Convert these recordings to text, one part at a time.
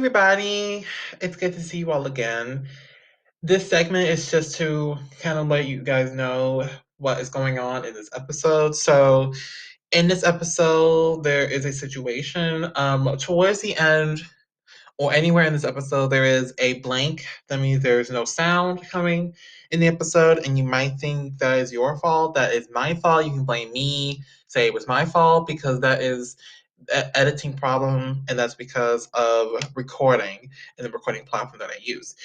everybody. It's good to see you all again. This segment is just to kind of let you guys know what is going on in this episode. So, in this episode, there is a situation. Towards the end, or anywhere in this episode, there is a blank. That means there's no sound coming in the episode, and you might think that is your fault. That is my fault. You can blame me, say it was my fault, because that is an editing problem, and that's because of recording and the recording platform that I use.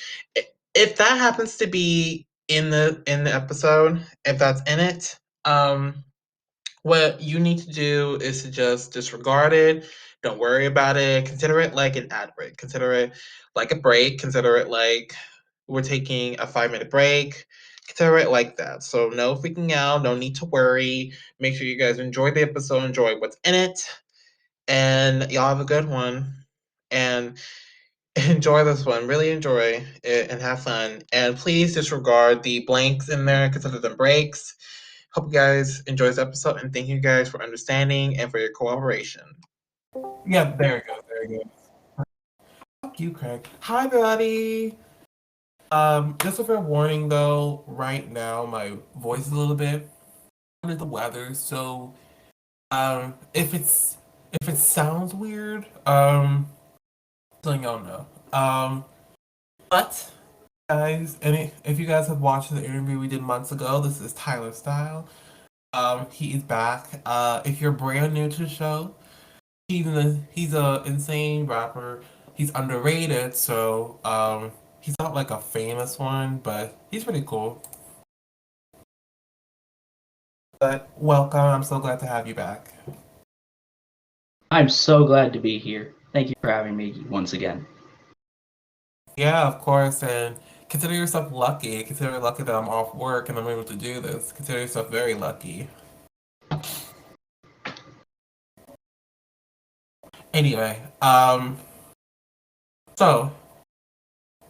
If that happens to be in the episode, if that's in it, what you need to do is to just disregard it. Don't worry about it. Consider it like an ad break. Consider it like a break. Consider it like we're taking a 5 minute break. Consider it like that. So, no freaking out. No need to worry. Make sure you guys enjoy the episode, enjoy what's in it, and y'all have a good one. And enjoy this one. Really enjoy it and have fun. And please disregard the blanks in there. Consider them breaks. Hope you guys enjoy this episode, and thank you guys for understanding and for your cooperation. Yeah, there it goes. There it goes. Fuck you, Craig. Hi, buddy. Just a fair warning though. Right now, my voice is a little bit under the weather, so if it sounds weird, so y'all know. But guys, if you guys have watched the interview we did months ago, this is Tyler Style. He is back. If you're brand new to the show, he's a insane rapper. He's underrated, so he's not like a famous one, but he's pretty cool. But welcome. I'm so glad to have you back. I'm so glad to be here. Thank you for having me once again. Yeah, of course, and consider yourself lucky. Consider lucky that I'm off work and I'm able to do this. Consider yourself very lucky. Anyway, so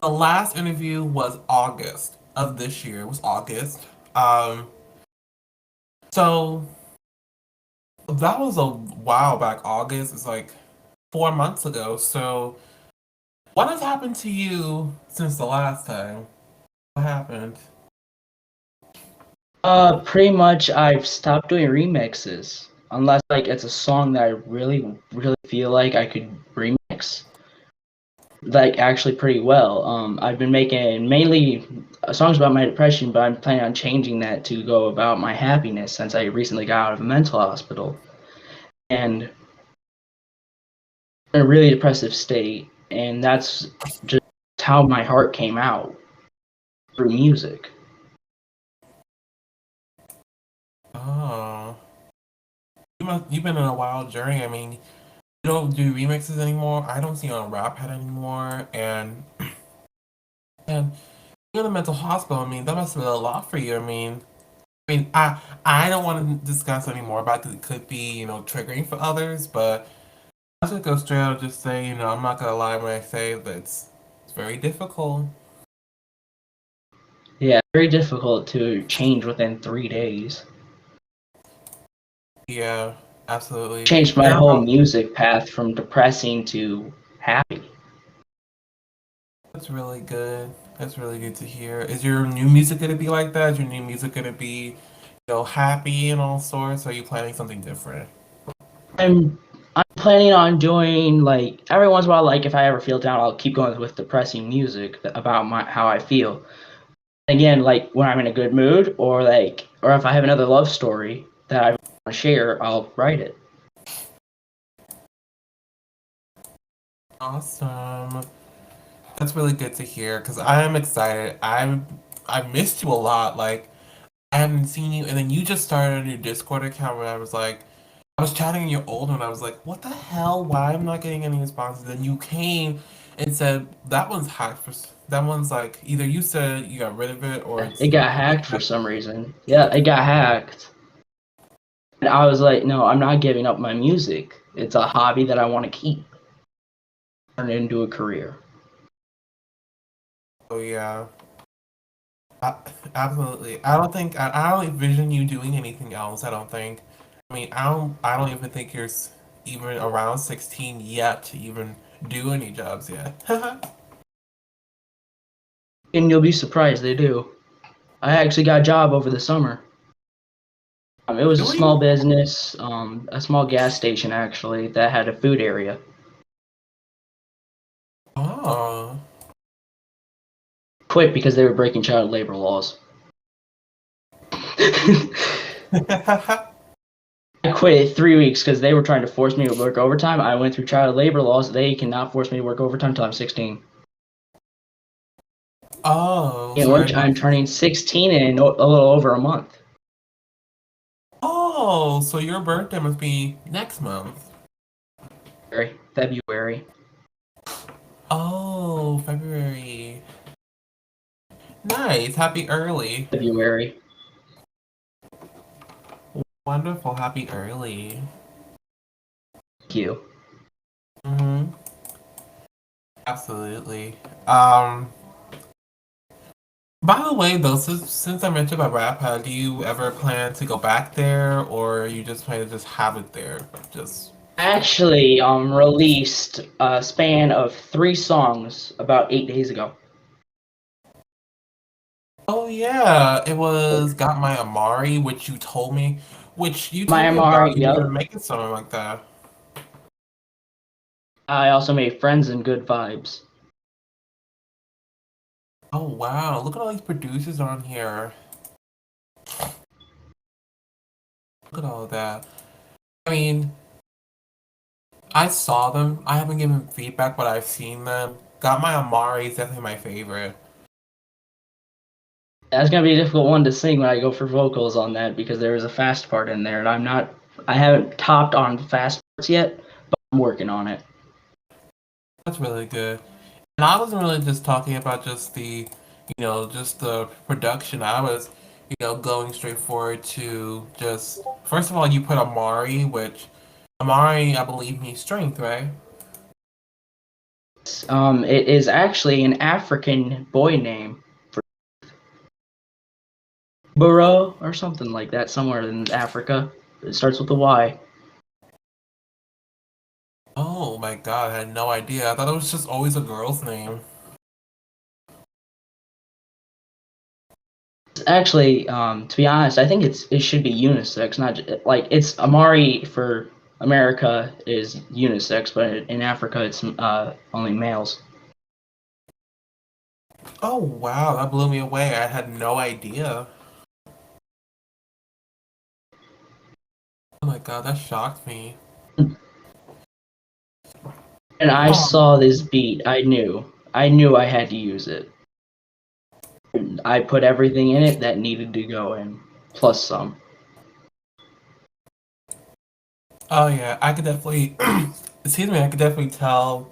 the last interview was August of this year. It was August. So that was a while back. August is like 4 months ago. So what has happened to you since the last time? What happened? Pretty much I've stopped doing remixes. Unless like it's a song that I really, really feel like I could remix. Like actually pretty well. I've been making mainly songs about my depression, but I'm planning on changing that to go about my happiness since I recently got out of a mental hospital. And in a really depressive state, and that's just how my heart came out through music. Oh, you've been on a wild journey. I mean, you don't do remixes anymore. I don't see you on Rap Head anymore, and you're in a mental hospital. I mean, that must have been a lot for you. I don't want to discuss any more about it. It could be, triggering for others, but I should go straight out and just say, I'm not gonna lie when I say that it's very difficult. Yeah, very difficult to change within 3 days. Yeah, absolutely. Changed my There whole are music path from depressing to happy. That's really good. That's really good to hear. Is your new music gonna be like that? Is your new music gonna be, happy and all sorts? Or are you planning something different? I'm I'm planning on doing like every once in a while, like if I ever feel down, I'll keep going with depressing music about my how I feel. Again, like when I'm in a good mood, or if I have another love story that I want to share, I'll write it. Awesome. That's really good to hear because I am excited. I missed you a lot. Like I haven't seen you, and then you just started a new Discord account where I was chatting in your old one. I was like, what the hell? Why am I not getting any responses? Then you came and said that one's hacked that one's like either you said you got rid of it or It it's got hacked for some reason. Yeah, it got hacked. And I was like, no, I'm not giving up my music. It's a hobby that I want to keep. Turn it into a career. oh yeah. A- Absolutely. I don't envision you doing anything else. I don't think. I mean, I don't even think you're even around 16 yet to even do any jobs yet. And you'll be surprised they do. I actually got a job over the summer. It was a Really? small business, a small gas station actually, that had a food area. Oh. Quit because they were breaking child labor laws. I quit 3 weeks because they were trying to force me to work overtime. I went through child labor laws. They cannot force me to work overtime until I'm 16. Oh, In sorry which I'm about that. turning 16 in a little over a month. Oh, so your birthday must be next month. February. Oh, February. Nice. Happy early. February. Wonderful. Happy early. Thank you. Mm-hmm. Absolutely. Um, by the way, though, since I mentioned about Rap, do you ever plan to go back there, or you just plan to just have it there? Just Actually, released a span of 3 songs about 8 days ago. oh yeah, it was Got My Amari, which you My told me Amari, about. You were yep. making something like that. I also made Friends and Good Vibes. Oh wow, look at all these producers on here. Look at all of that. I mean, I saw them. I haven't given feedback, but I've seen them. Got My Amari is definitely my favorite. That's gonna be a difficult one to sing when I go for vocals on that because there is a fast part in there, and I haven't topped on fast parts yet, but I'm working on it. That's really good. And I wasn't really just talking about just just the production. I was, going straight forward to just, first of all, you put Amari, which Amari, I believe, means strength, right? It is actually an African boy name, Burrow or something like that, somewhere in Africa. It starts with a Y. Oh my God, I had no idea. I thought it was just always a girl's name. Actually, to be honest, I think it should be unisex, not like it's Amari for America is unisex, but in Africa it's only males. Oh wow, that blew me away. I had no idea. Oh my God, that shocked me. And I Oh, saw this beat, I knew I had to use it. I put everything in it that needed to go in, plus some. oh yeah, I could definitely, excuse me, I could definitely tell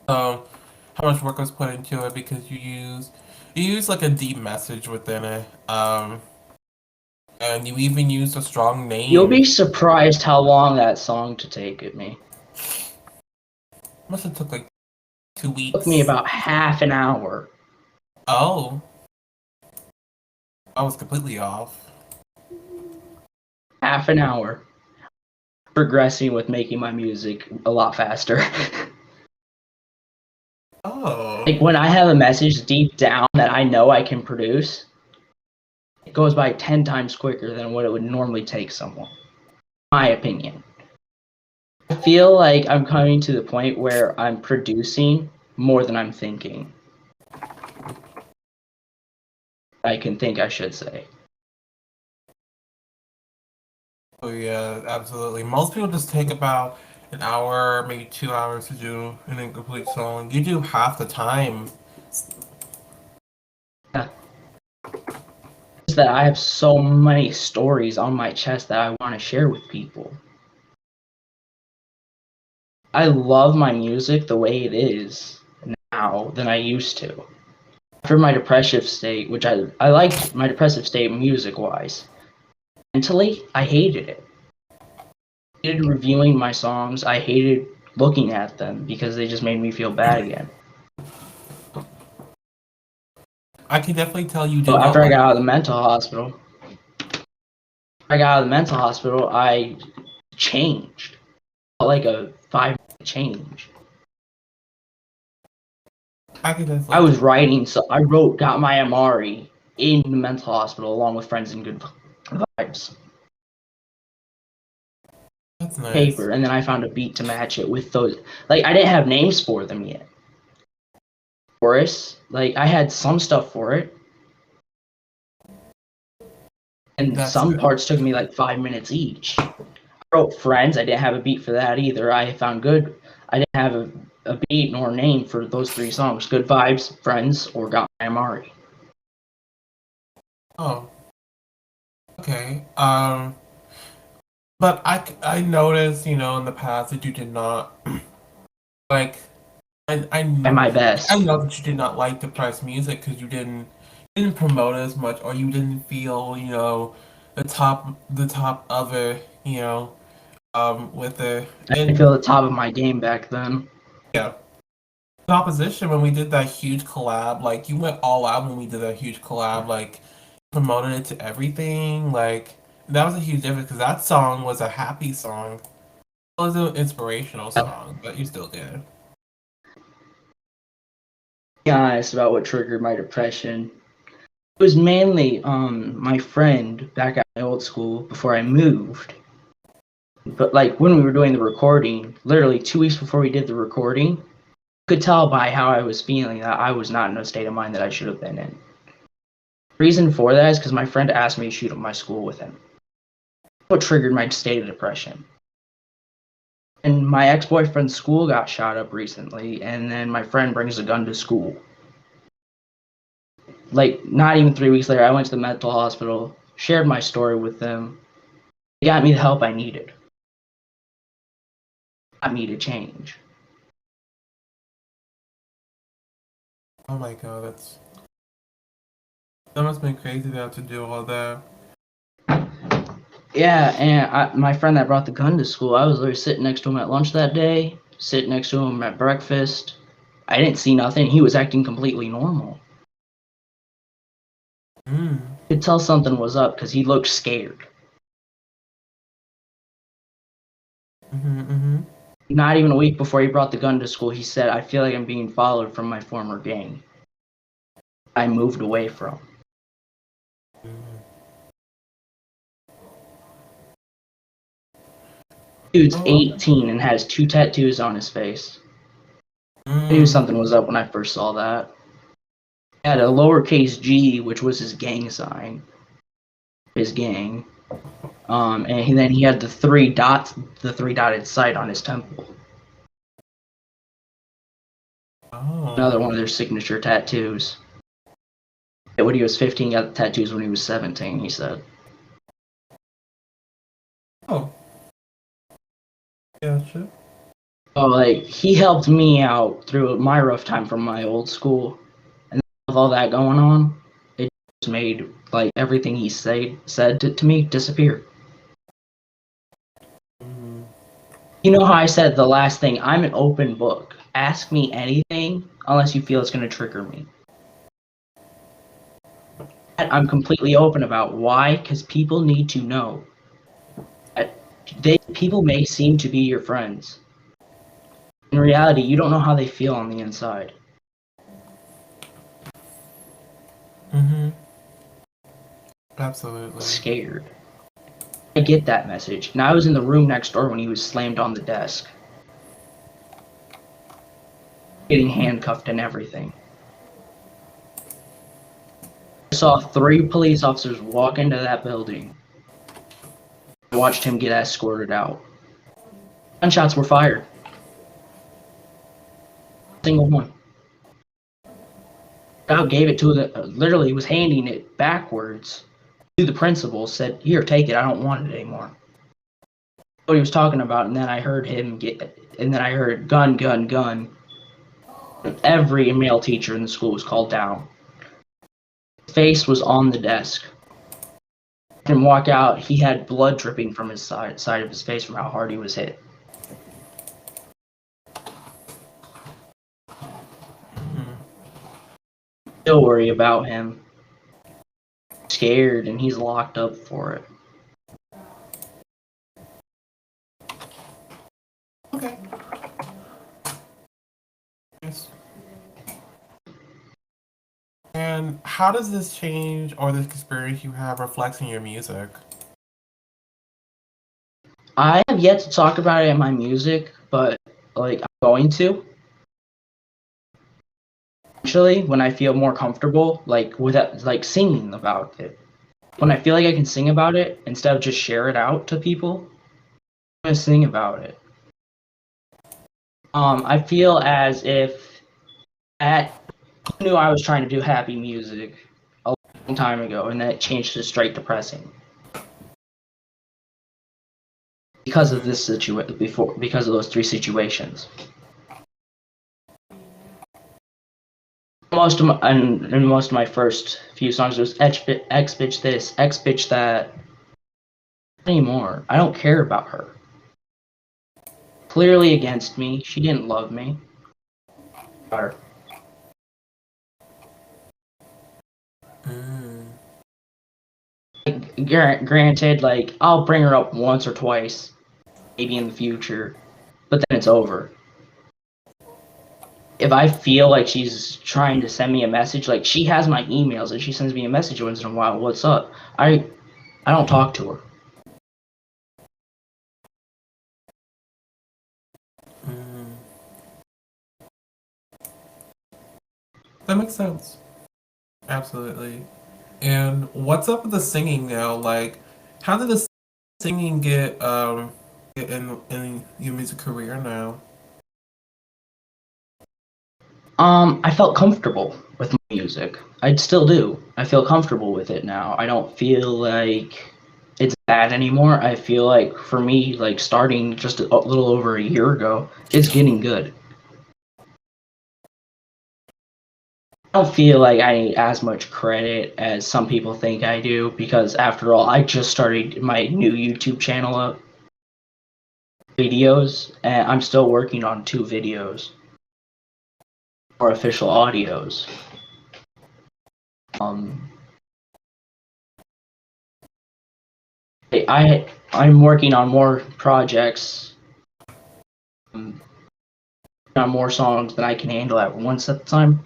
um how much work was put into it because you use like a deep message within it. And you even use a strong You'll name. be surprised how long that song to take at me. Must have took like two It took me weeks. about half an hour. Oh, I was completely off. Half an hour. Progressing with making my music a lot faster. Oh, Like when I have a message deep down that I know I can produce, it goes by 10 times quicker than what it would normally take someone. My opinion. I feel like I'm coming to the point where I'm producing more than I'm thinking. I can think I should say. oh yeah, absolutely. Most people just take about an hour, maybe 2 hours to do an incomplete song. You do half the time. Yeah. It's that I have so many stories on my chest that I want to share with people. I love my music the way it is now than I used to. After my depressive state, which I liked my depressive state music wise. Mentally, I hated it. I hated reviewing my songs. I hated looking at them because they just made me feel bad again. I can definitely tell you So did not after I like got out of the it. mental hospital, I changed. Felt like a 5 minute change. I can I definitely was get. writing, so I wrote "Got My Amari" in the mental hospital along with friends and good vibes That's nice. paper, and then I found a beat to match it with those. Like I didn't have names for them yet. Chorus, like I had some stuff for it, and That's some good. parts took me like 5 minutes each. I wrote "Friends." I didn't have a beat for that either. I found good. I didn't have a beat nor a name for those three songs: "Good Vibes," "Friends," or "Got My Amari." Oh, okay. But I noticed, in the past that you did not like. I By know my I best. know that you did not like depressed music because you didn't promote it as much, or you didn't feel the top of it, with it. I didn't And feel the top of my game back then. yeah, in opposition, when we did that huge collab, like you went all out when we did that huge collab, like promoted it to everything, like that was a huge difference because that song was a happy song. It was an inspirational I'll song, but you still did. be honest about what triggered my depression. It was mainly my friend back at my old school before I moved. But like when we were doing the recording, literally 2 weeks before we did the recording, could tell by how I was feeling that I was not in a state of mind that I should have been in. Reason for that is because my friend asked me to shoot up my school with him. What triggered my state of depression. And my ex-boyfriend's school got shot up recently, and then my friend brings a gun to school. Like not even 3 weeks later, I went to the mental hospital, shared my story with them. They got me the help I needed. Got me to change. Oh my god, that must have been crazy to have to do all that. Yeah, and my friend that brought the gun to school, I was literally sitting next to him at lunch that day, sitting next to him at breakfast. I didn't see nothing. He was acting completely normal. Mm. Could tell something was up because he looked scared. Mm-hmm, mm-hmm. Not even a week before he brought the gun to school, he said, "I feel like I'm being followed from my former gang I moved away from." Dude's Oh, 18 and has 2 tattoos on his face. I knew mm. something was up when I first saw that. He had a lowercase g, which was his gang sign, his gang. And then he had the three dots, the three dotted sight on his temple. Another Oh. one of their signature tattoos. When he was 15, got the tattoos when he was 17, he said. Oh, gotcha. Oh, like, he helped me out through my rough time from my old school. And with all that going on, it just made, like, everything he said to me disappear. Mm. You know how I said the last thing? I'm an open book. Ask me anything unless you feel it's going to trigger me. I'm completely open about why, because people need to know. People may seem to be your friends. In reality, you don't know how they feel on the inside. Mm-hmm. Absolutely. Scared. I get that message. And I was in the room next door when he was slammed on the desk, getting handcuffed and everything. I saw 3 police officers walk into that building. I watched him get escorted out. Gunshots were fired. Single one. God gave it to the, literally was handing it backwards to the principal, said, "Here, take it. I don't want it anymore." What he was talking about, and then I heard gun, gun, gun. Every male teacher in the school was called down. His face was on the desk. I didn't walk out. He had blood dripping from his side of his face from how hard he was hit. Mm-hmm. Still worry about him. Scared, and he's locked up for it. Okay. Yes. And how does this change or this experience you have reflect in your music? I have yet to talk about it in my music, but like I'm going to eventually when I feel more comfortable, like without like singing about it. When I feel like I can sing about it instead of just share it out to people, I'm gonna sing about it. I feel as if at I knew I was trying to do happy music a long time ago, and then it changed to straight depressing because of Mm, this situation before because of those three situations. Most of my first few songs was X bitch this, X bitch that. Not anymore. I don't care about her. Clearly against me. She didn't love me. Or, mm, granted, like I'll bring her up once or twice, maybe in the future, but then it's over. If I feel like she's trying to send me a message, like she has my emails and she sends me a message once in a while, what's up? I don't talk to her. mm. That makes sense. Absolutely. And what's up with the singing now? Like, how did the singing get in your music career now? I felt comfortable with my music. I still do. I feel comfortable with it now. I don't feel like it's bad anymore. I feel like for me, like starting just a little over a year ago, it's getting good. I don't feel like I need as much credit as some people think I do because after all, I just started my new YouTube channel up, videos, and I'm still working on 2 videos for official audios. Um, I'm working on more projects, um, on more songs than I can handle at once at the time.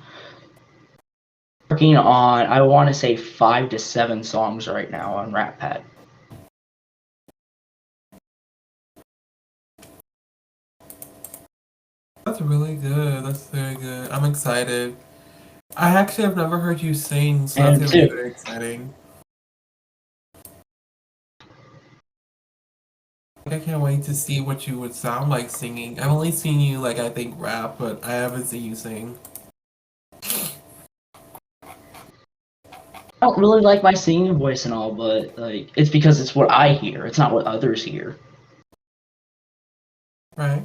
Working on, I want to say 5 to 7 songs right now on Rap Pad. That's really good. That's very good. I'm excited. I actually have never heard you sing, so that's And gonna be two, very exciting. I can't wait to see what you would sound like singing. I've only seen you like I think rap, but I haven't seen you sing. I don't really like my singing voice and all, but like it's because it's what I hear. It's not what others hear. Right?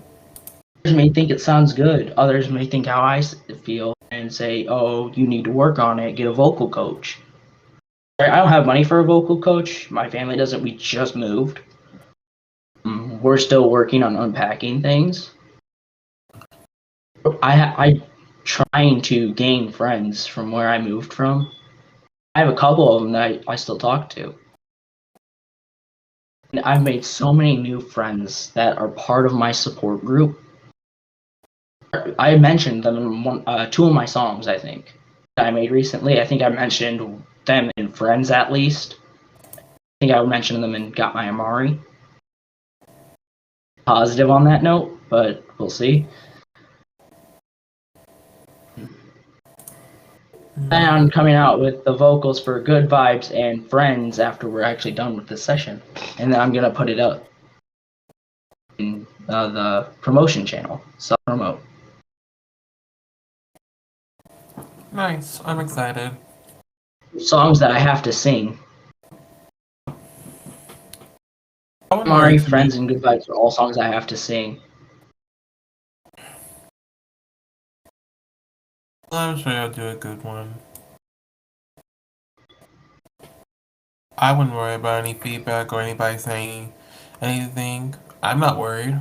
Others may think it sounds good. Others may think how I feel and say, "Oh, you need to work on it. Get a vocal coach." I don't have money for a vocal coach. My family doesn't. We just moved. We're still working on unpacking things. I trying to gain friends from where I moved from. I have a couple of them that I still talk to. And I've made so many new friends that are part of my support group. I mentioned them in 2 of my songs, I think, that I made recently. I think I mentioned them in Friends at least. I think I mentioned them in Got My Amari. Positive on that note, but we'll see. Plan Mm. on coming out with the vocals for Good Vibes and Friends after we're actually done with this session. And then I'm going to put it up in the promotion channel. Self promote. Nice. I'm excited. Songs that I have to sing. I wouldn't worry Amari, too much. Friends, and Good Vibes are all songs I have to sing. I'm sure you'll do a good one. I wouldn't worry about any feedback or anybody saying anything. I'm not worried.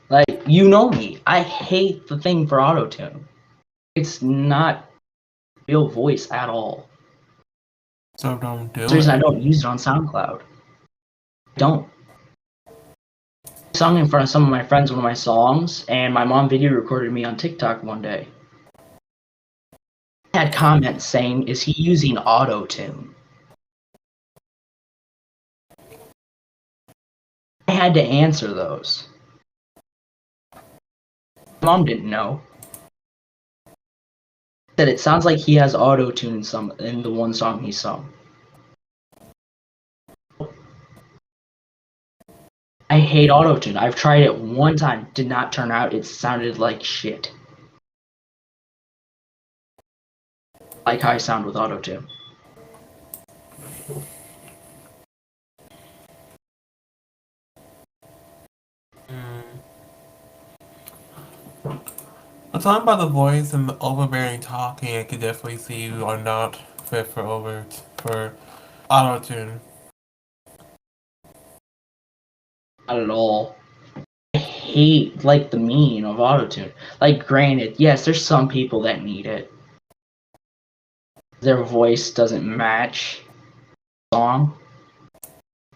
Like, you know me. I hate the thing for autotune. It's not real voice at all. So don't That's the do reason I it. don't use it on SoundCloud. I don't. I sung in front of some of my friends one of my songs, and my mom video recorded me on TikTok one day. had comments saying, "Is he using auto tune?" I had to answer those. My mom didn't know. Said it sounds like he has auto tune in the one song he sung. I hate auto tune. I've tried it one time, did not turn out. It sounded like shit. Like how I sound with auto tune. I'm talking about the voice and the overbearing talking. I could definitely see you are not fit for auto tune. Not at all. I hate like the meaning of auto tune. Like, granted, yes, there's some people that need it. Their voice doesn't match the song.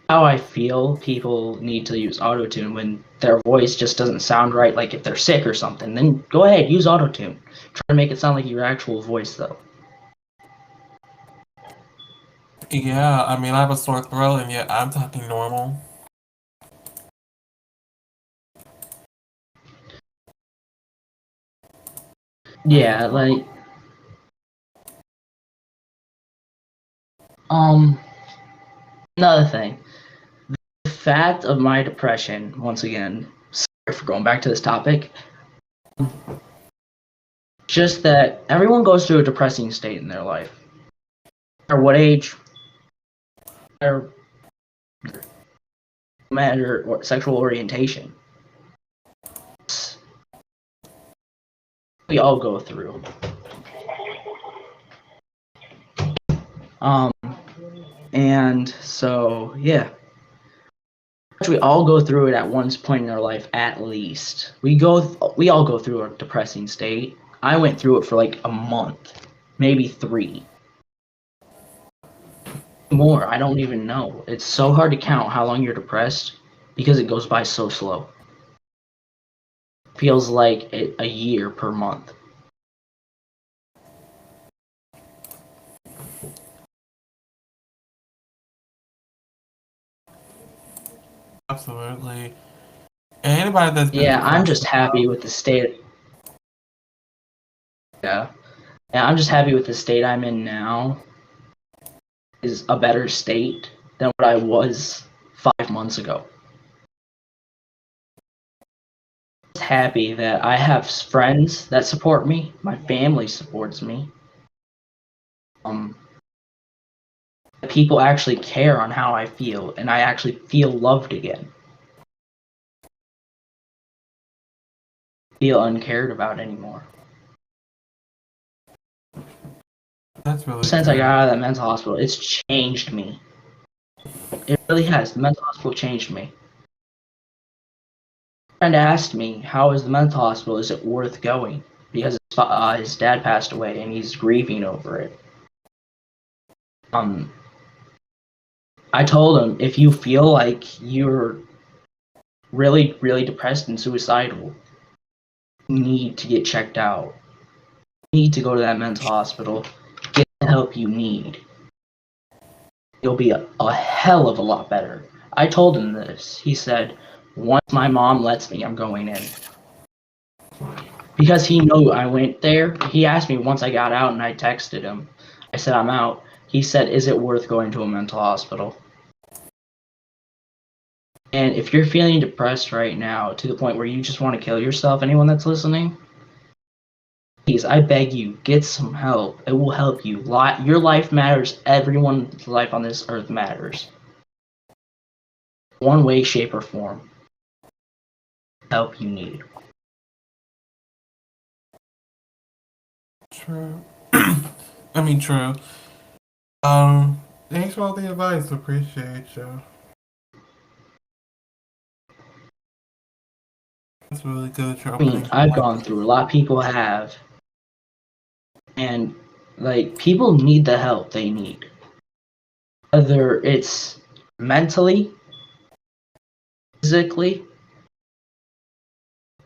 How I feel people need to use autotune when their voice just doesn't sound right, like if they're sick or something, then go ahead, use autotune. Try to make it sound like your actual voice, though. Yeah, I mean, I have a sore throat, and yet I'm talking normal. Yeah, like, another thing. The fact of my depression, once again, sorry for going back to this topic, just that everyone goes through a depressing state in their life. No matter what age, no matter what sexual orientation. We all go through. Um, and so, yeah. We all go through it at one point in our life, at least. We all go through a depressing state. I went through it for like a month, maybe 3. More, I don't even know. It's so hard to count how long you're depressed because it goes by so slow. Feels like a year per month. Absolutely. And anybody that's been Yeah, I'm depressed just for happy with the state. Yeah. Yeah, I'm just happy with the state I'm in now. Is a better state than what I was 5 months ago. Happy that I have friends that support me. My family supports me. People actually care on how I feel, and I actually feel loved again. Feel uncared about anymore. that's really Since I good. got out of that mental hospital, it's changed me. It really has. The mental hospital changed me. A friend asked me, "How is the mental hospital? Is it worth going?" Because his dad passed away, and he's grieving over it. I told him, if you feel like you're really, really depressed and suicidal, you need to get checked out. You need to go to that mental hospital, get the help you need. You'll be a hell of a lot better. I told him this. He said, once my mom lets me, I'm going in. Because he knew I went there. He asked me once I got out, and I texted him. I said, I'm out. He said, is it worth going to a mental hospital? And if you're feeling depressed right now to the point where you just want to kill yourself, anyone that's listening, please, I beg you, get some help. It will help you. Your life matters. Everyone's life on this earth matters. One way, shape, or form. Help you need. True. I mean, true. Um, thanks for all the advice. Appreciate you. It's really good that you're I mean, opening I've up like gone this. through, a lot of people have, and like, people need the help they need. Whether it's mentally, physically,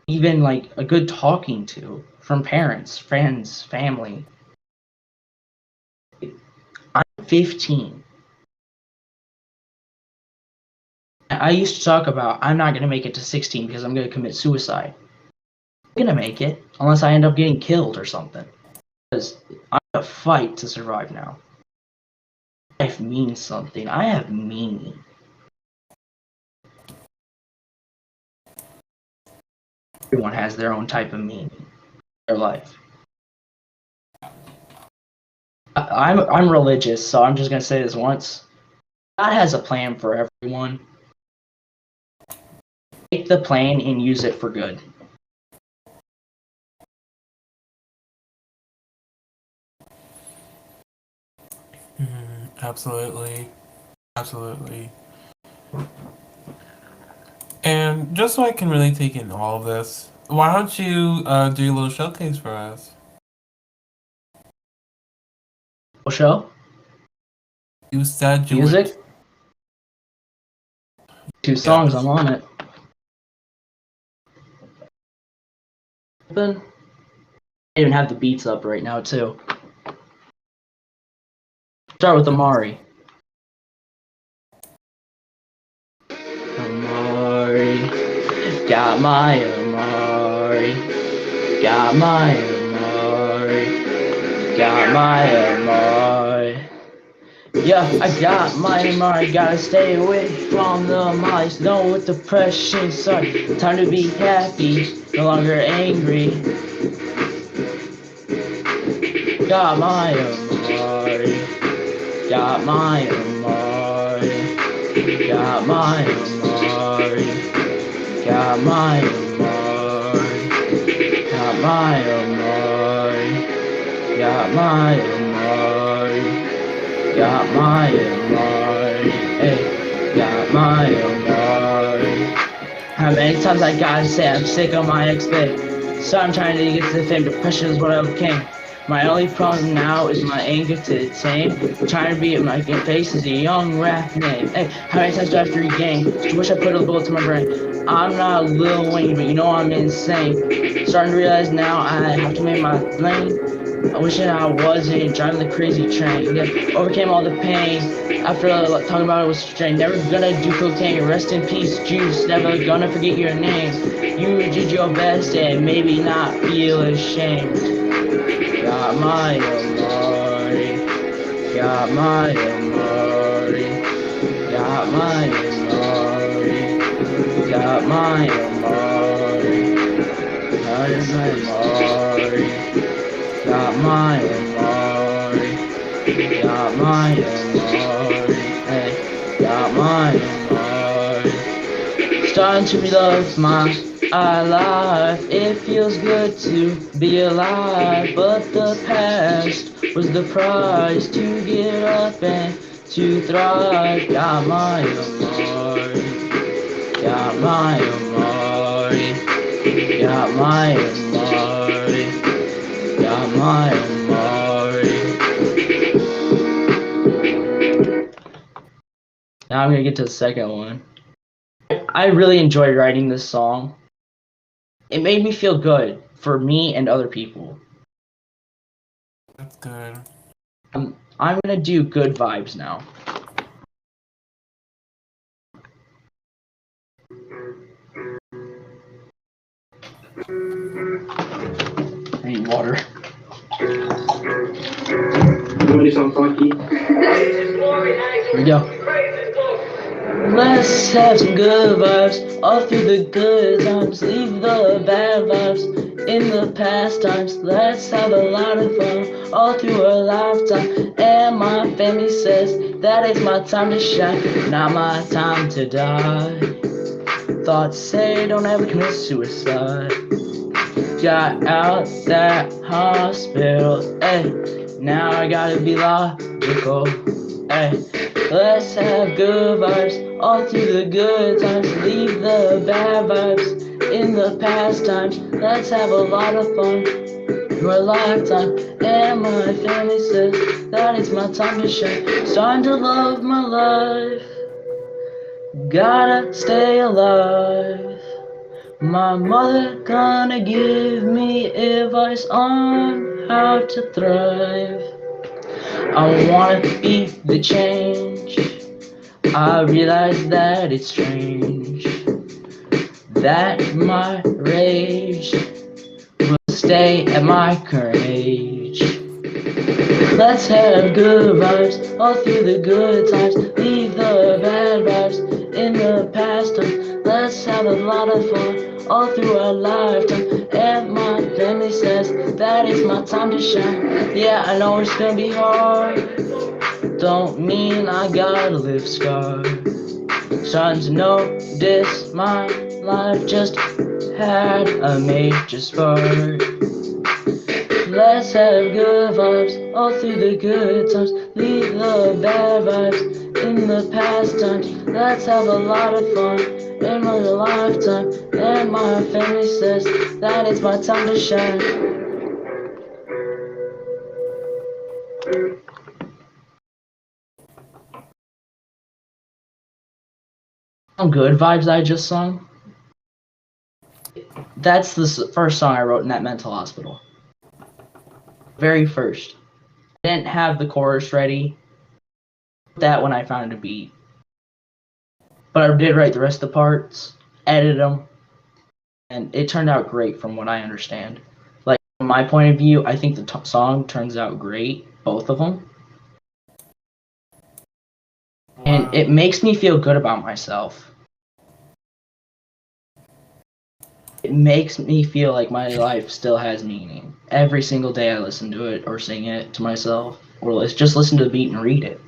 even like a good talking to from parents, friends, family. 15. I used to talk about I'm not going to make it to 16 because I'm going to commit suicide. I'm going to make it unless I end up getting killed or something. Because I'm going to fight to survive now. Life means something. I have meaning. Everyone has their own type of meaning in their life. I'm religious, so I'm just going to say this once. God has a plan for everyone. Take the plan and use it for good. Absolutely. Absolutely. And just so I can really take in all of this, why don't you do a little showcase for us? Show? You said you would. Music? 2 songs, Yes. I'm on it. Open. I even have the beats up right now too. Start with Amari. Amari, got my Amari, got my Amari, got my Amari. Yeah, I got my Amari, gotta stay away from the mice. No with depression, sorry, time to be happy, no longer angry. Got my Amari, got my Amari, got my Amari, got my Amari, got my Amari, got my Amari, got my Amari, hey, got my Amari. How many times I gotta say I'm sick of my ex-babe? So I'm trying to get to the fame, depression is what I became. My only problem now is my anger to tame. Trying to be at my face is a young rap name. Hey, how many times do I have to regain? Just wish I put a bullet to my brain. I'm not Lil Wayne, but you know I'm insane. Starting to realize now I have to make my lane. I wish that I wasn't driving the crazy train. Yeah, overcame all the pain. After talking about it was strange. Never gonna do cocaine. Rest in peace, Juice. Never gonna forget your name. You did your best and maybe not feel ashamed. Got my Amari, got my Amari, got my Amari, got my Amari, got my Amari, got my Amari, got my Amari, hey, got my Amari. Starting to relove my life. It feels good to be alive, but the past was the prize to get up and to thrive. Got my Amari, got my Amari, got my Amari, got my Amari. Now I'm gonna get to the second one. I really enjoyed writing this song. It made me feel good for me and other people. That's good. I'm gonna do good vibes now. I need water. You wanna do something funky? Here we go. Let's have some good vibes all through the good times. Leave the bad vibes in the past times. Let's have a lot of fun all through a lifetime. And my family says that it's my time to shine, not my time to die. Thoughts say don't ever commit suicide. Got out that hospital, ayy. Now I gotta be logical, ayy. Let's have good vibes all through the good times. Leave the bad vibes in the past times. Let's have a lot of fun for a lifetime. And my family says that it's my time to shine. Starting to love my life. Gotta stay alive. My mother gonna give me advice on how to thrive. I wanna be the change. I realize that it's strange that my rage will stay at my current age. Let's have good vibes all through the good times. Leave the bad vibes in the past time. Let's have a lot of fun all through our lifetime. And my family says that it's my time to shine. Yeah, I know it's gonna be hard. Don't mean I gotta live scarred. Starting to notice my life just had a major spark. Let's have good vibes all through the good times. Leave the bad vibes in the past times. Let's have a lot of fun in my lifetime. And my family says that it's my time to shine. Some good vibes I just sung. That's the first song I wrote in that mental hospital. Very first. I didn't have the chorus ready. That when I found a beat. But I did write the rest of the parts, edit them, and it turned out great from what I understand. Like, from my point of view, I think the song turns out great, both of them. Wow. And it makes me feel good about myself. It makes me feel like my life still has meaning. Every single day I listen to it or sing it to myself, or just listen to the beat and read it.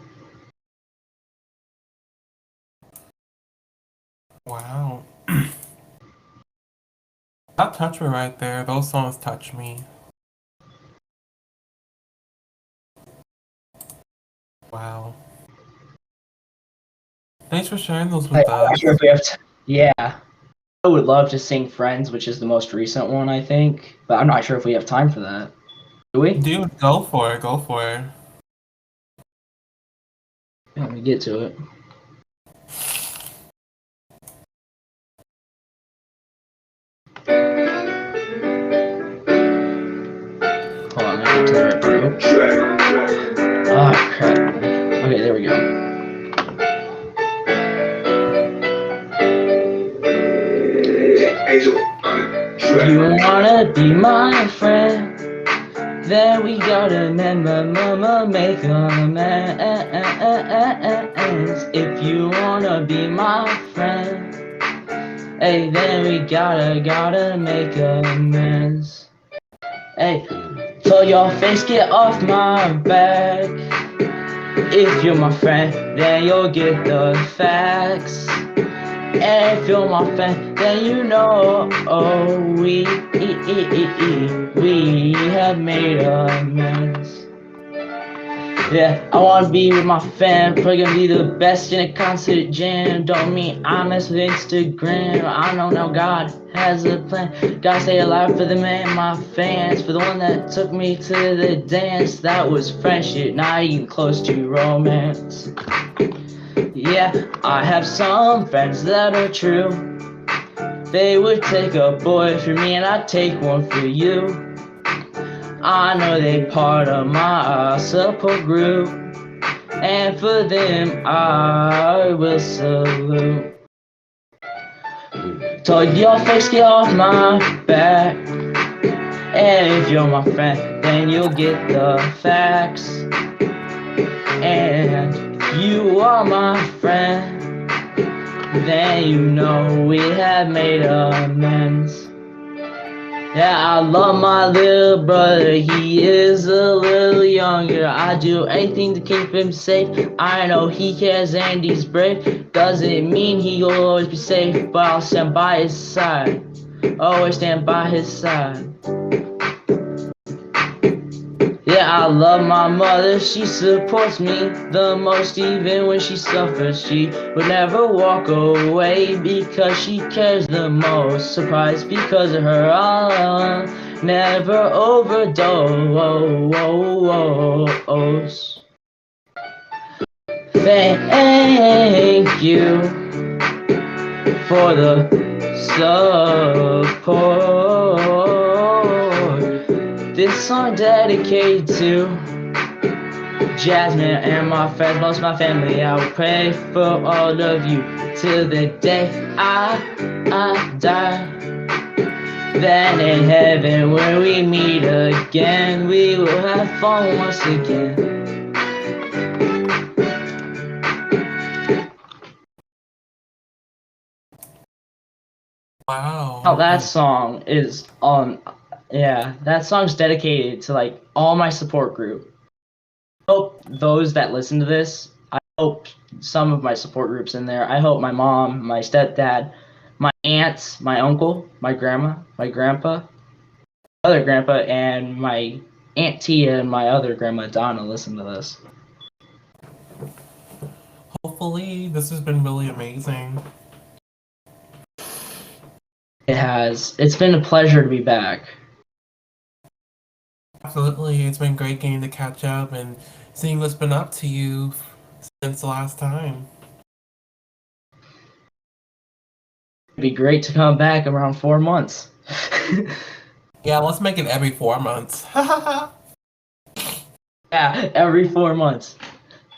Wow. That touched me right there. Those songs touch me. Wow. Thanks for sharing those with I'm not us. sure if we have yeah. I would love to sing Friends, which is the most recent one, I think. But I'm not sure if we have time for that. Do we? Dude, go for it. Go for it. Let me get to it. Hold on, let me get to the right part. Oh, crap. Okay, there we go. You wanna be my friend? Then we gotta make amends. If you wanna be my friend, hey, then we gotta make amends. Hey, so your face, get off my back. If you're my friend, then you'll get the facts. And if you're my friend, then you know we have made amends. Yeah, I wanna be with my fam, probably gonna be the best in a concert jam. Don't mean I mess with Instagram. I know now God has a plan. Gotta stay alive for the man, my fans, for the one that took me to the dance. That was friendship, not even close to romance. Yeah, I have some friends that are true. They would take a boy for me and I'd take one for you. I know they part of my support group, and for them I will salute. So your face, get off my back. And if you're my friend, then you'll get the facts. And you are my friend, then you know we have made amends. Yeah, I love my little brother, he is a little younger. I do anything to keep him safe. I know he cares and he's brave. Doesn't mean he'll always be safe, but I'll stand by his side. Always stand by his side. Yeah, I love my mother, she supports me the most even when she suffers. She would never walk away because she cares the most. Surprised because of her, I'll never overdose. Thank you for the support. This song dedicated to Jasmine and my friends, most my family. I will pray for all of you till the day I die. Then in heaven, when we meet again, we will have fun once again. How Wow. that song is on, yeah, that song's dedicated to like all my support group. I hope those that listen to this, I hope some of my support groups in there. I hope my mom, my stepdad, my aunts, my uncle, my grandma, my grandpa, other grandpa, and my aunt Tia and my other grandma Donna listen to this. Hopefully, this has been really amazing. It has. It's been a pleasure to be back. Absolutely, it's been great getting to catch up and seeing what's been up to you since the last time. It'd be great to come back around 4 months. Yeah, let's make it every 4 months. Yeah, every 4 months.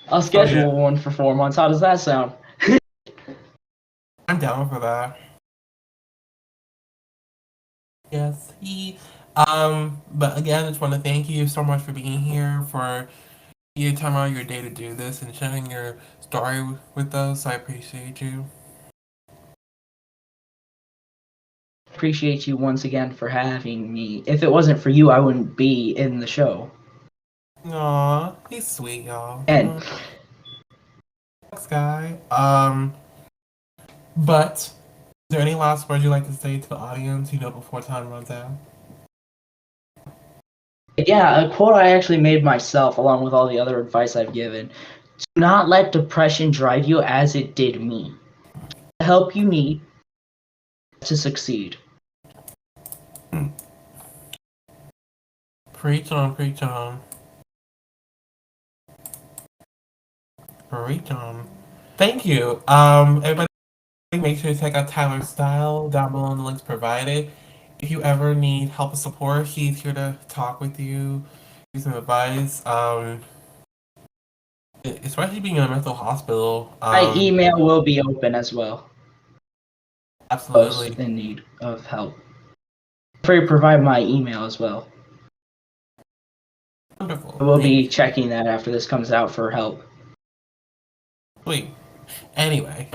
I'll schedule yeah. one for 4 months. How does that sound? I'm down for that. Yes, but again, I just want to thank you so much for being here, for your time out of your day to do this and sharing your story with us. I appreciate you. Appreciate you once again for having me. If it wasn't for you, I wouldn't be in the show. Aw, he's sweet, y'all. And Thanks, guy. But is there any last words you'd like to say to the audience, before time runs out? yeah, a quote I actually made myself along with all the other advice I've given. Do not let depression drive you as it did me. The help you need to succeed. Preach on, preach on. Preach on. Thank you. Everybody make sure to check out Tyler's Style down below in the links provided. If you ever need help or support, he's here to talk with you, give some advice. Especially being in a mental hospital. My email will be open as well. Those Absolutely. in need of help. Feel free to provide my email as well. Wonderful. I will Thank be you. checking that after this comes out for help. Sweet. Anyway,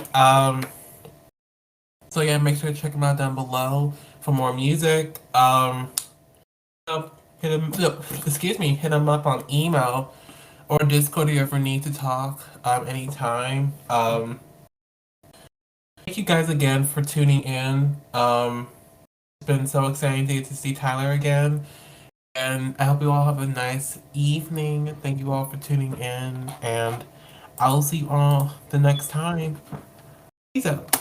so yeah, make sure to check him out down below for more music. Hit him. Excuse me. Hit him up on email or Discord if you ever need to talk. Anytime. Thank you guys again for tuning in. It's been so exciting to get to see Tyler again. And I hope you all have a nice evening. Thank you all for tuning in. And I will see you all the next time. Peace out.